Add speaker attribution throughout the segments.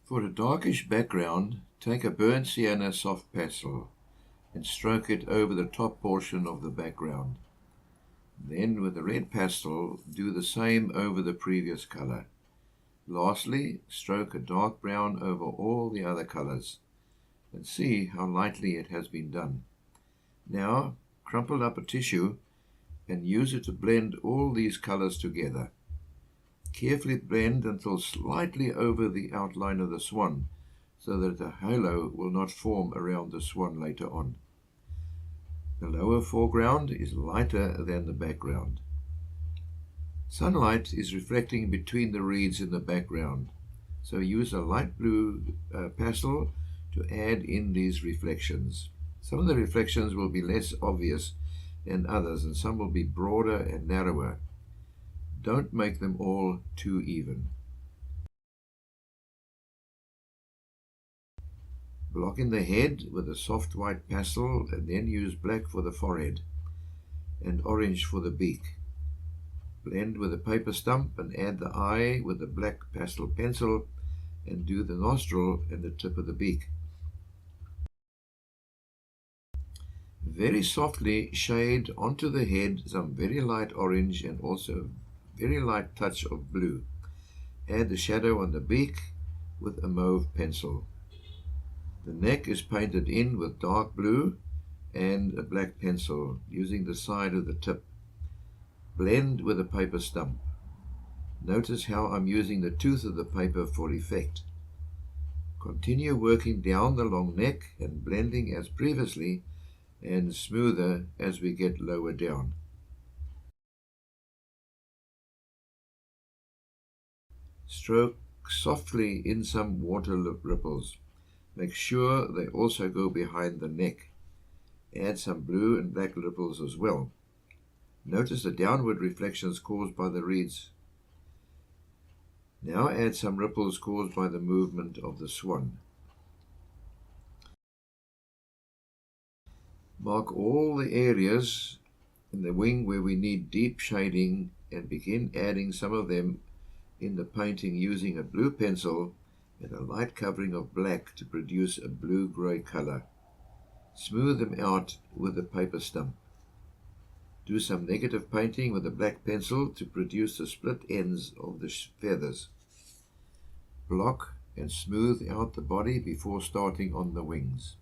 Speaker 1: For a darkish background, take a burnt sienna soft pastel and stroke it over the top portion of the background. Then with the red pastel, do the same over the previous color. Lastly, stroke a dark brown over all the other colors and see how lightly it has been done. Now, crumple up a tissue and use it to blend all these colors together. Carefully blend until slightly over the outline of the swan, so that a halo will not form around the swan later on. The lower foreground is lighter than the background. Sunlight is reflecting between the reeds in the background, so use a light blue pastel to add in these reflections. Some of the reflections will be less obvious than others, and some will be broader and narrower. Don't make them all too even. Block in the head with a soft white pastel and then use black for the forehead and orange for the beak. Blend with a paper stump and add the eye with a black pastel pencil and do the nostril and the tip of the beak. Very softly shade onto the head some very light orange and also very light touch of blue. Add the shadow on the beak with a mauve pencil. The neck is painted in with dark blue and a black pencil using the side of the tip. Blend with a paper stump. Notice how I'm using the tooth of the paper for effect. Continue working down the long neck and blending as previously and smoother as we get lower down. Stroke softly in some water ripples. Make sure they also go behind the neck. Add some blue and black ripples as well. Notice the downward reflections caused by the reeds. Now add some ripples caused by the movement of the swan. Mark all the areas in the wing where we need deep shading and begin adding some of them in the painting using a blue pencil and a light covering of black to produce a blue-grey color. Smooth them out with a paper stump. Do some negative painting with a black pencil to produce the split ends of the feathers. Block and smooth out the body before starting on the wings.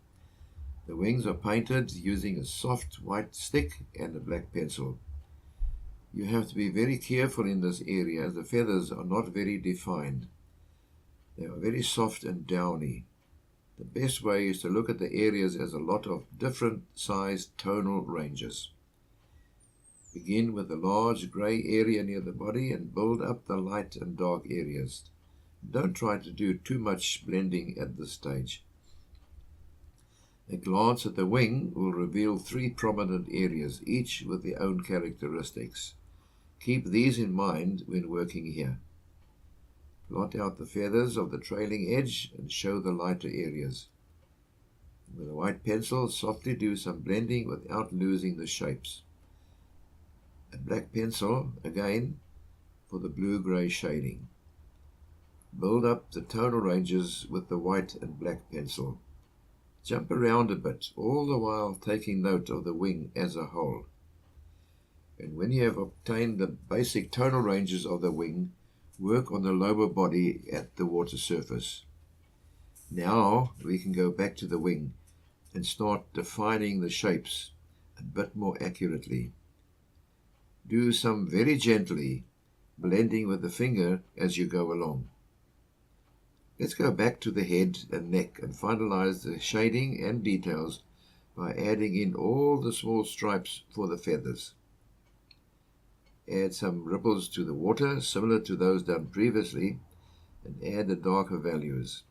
Speaker 1: The wings are painted using a soft white stick and a black pencil. You have to be very careful in this area as the feathers are not very defined. They are very soft and downy. The best way is to look at the areas as a lot of different sized tonal ranges. Begin with the large grey area near the body and build up the light and dark areas. Don't try to do too much blending at this stage. A glance at the wing will reveal 3 prominent areas, each with their own characteristics. Keep these in mind when working here. Blot out the feathers of the trailing edge and show the lighter areas. With a white pencil, softly do some blending without losing the shapes. A black pencil, again, for the blue-grey shading. Build up the tonal ranges with the white and black pencil. Jump around a bit, all the while taking note of the wing as a whole. And when you have obtained the basic tonal ranges of the wing, work on the lower body at the water surface. Now we can go back to the wing and start defining the shapes a bit more accurately. Do some very gently, blending with the finger as you go along. Let's go back to the head and neck and finalize the shading and details by adding in all the small stripes for the feathers. Add some ripples to the water, similar to those done previously, and add the darker values.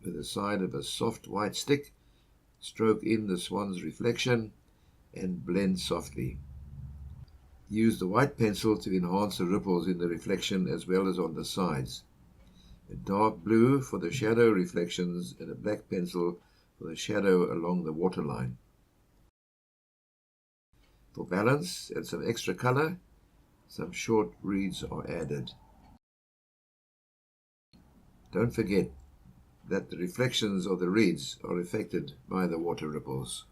Speaker 1: With the side of a soft white stick, stroke in the swan's reflection and blend softly. Use the white pencil to enhance the ripples in the reflection as well as on the sides. A dark blue for the shadow reflections and a black pencil for the shadow along the waterline. For balance and some extra color, some short reeds are added. Don't forget that the reflections of the reeds are affected by the water ripples.